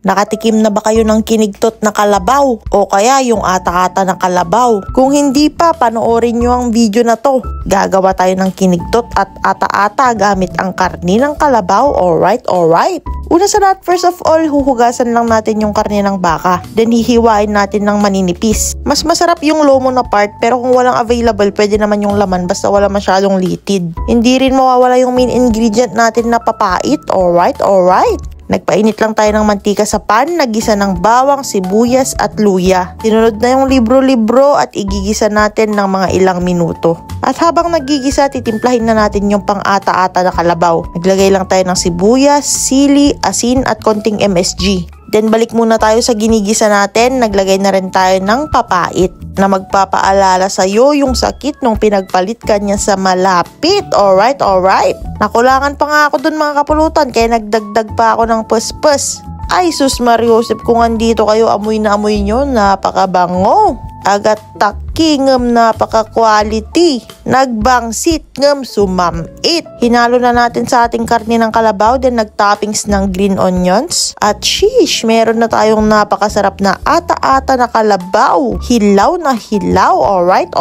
Nakatikim na ba kayo ng kinigtot na kalabaw? O kaya yung ata-ata ng kalabaw? Kung hindi pa, panoorin nyo ang video na to. Gagawa tayo ng kinigtot at ata-ata gamit ang karni ng kalabaw. Alright. Una sa lahat, first of all, huhugasan lang natin yung karni ng baka. Then hihiwain natin ng maninipis. Mas masarap yung lomo na part, pero kung walang available, pwede naman yung laman basta wala masyadong litid. Hindi rin mawawala yung main ingredient natin na papait. Alright. Nagpainit lang tayo ng mantika sa pan, nagisa ng bawang, sibuyas at luya. Sinunod na yung libro-libro at igigisa natin ng mga ilang minuto. At habang nagigisa, titimplahin na natin yung pang-ata-ata na kalabaw. Naglagay lang tayo ng sibuyas, sili, asin at konting MSG. Then balik muna tayo sa ginigisa natin, naglagay na rin tayo ng papait na magpapaalala sa'yo yung sakit nung pinagpalit ka niya sa malapit. Alright. Nakulangan pa nga ako dun mga kapulutan kaya nagdagdag pa ako ng puspus. Ay sus Mariosep, kung andito kayo, amoy na amoy nyo, napakabango. Agat taki ngem napaka-quality. Nagbangsit ngem sumamit. Hinalo na natin sa ating karne ng kalabaw, then nagtoppings ng green onions. At sheesh, meron na tayong napakasarap na ata-ata na kalabaw. Hilaw na hilaw. Alright.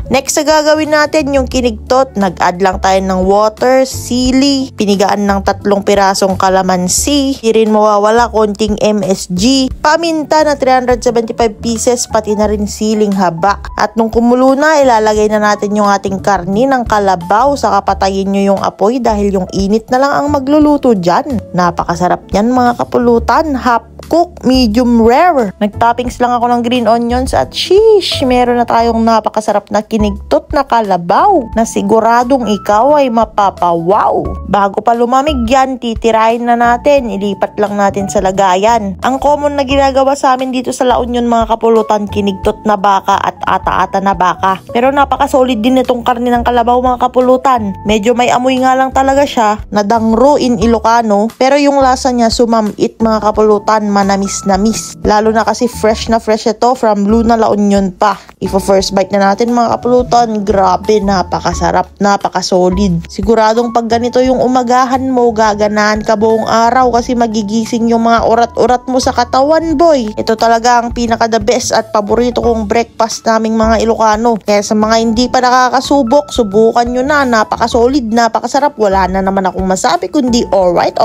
Next na gagawin natin yung kinigtot. Nag-add lang tayo ng water, sili, pinigaan ng 3 pirasong kalamansi. Di rin mawawala konting MSG, paminta na 375 pieces, pati na rin siling haba. At nung kumulo na, ilalagay na natin yung ating karni ng kalabaw. Saka patayin nyo yung apoy dahil yung init na lang ang magluluto dyan. Napakasarap yan mga kapulutan. Half cook, medium rare. Nagtoppings lang ako ng green onions at sheesh, meron na tayong napakasarap na kinigtot na kalabaw na siguradong ikaw ay mapapawaw. Bago pa lumamig yan, titirahin na natin. Ilipat lang natin sa lagayan. Ang common na ginagawa sa amin dito sa La Union mga kapulutan, kinigtot na baka at ata-ata na baka. Pero napaka-solid din itong karne ng kalabaw mga kapulutan. Medyo may amoy nga lang talaga siya, nadangro in Ilocano, pero yung lasa niya sumamit mga kapulutan, manamis-namis. Lalo na kasi fresh na fresh ito from Luna La Union pa. First bite na natin mga kapulutan, grabe, napakasarap, napaka-solid. Siguradong pag ganito yung umagahan mo, gaganahan ka buong araw kasi magigising yung mga urat-urat mo sa katawan, boy. Ito talaga ang pinaka-the best at paborito kong breakfast naming mga Ilocano. Kaya sa mga hindi pa nakakasubok, subukan nyo na. Napaka-solid, napakasarap. Wala na naman akong masabi kundi alright.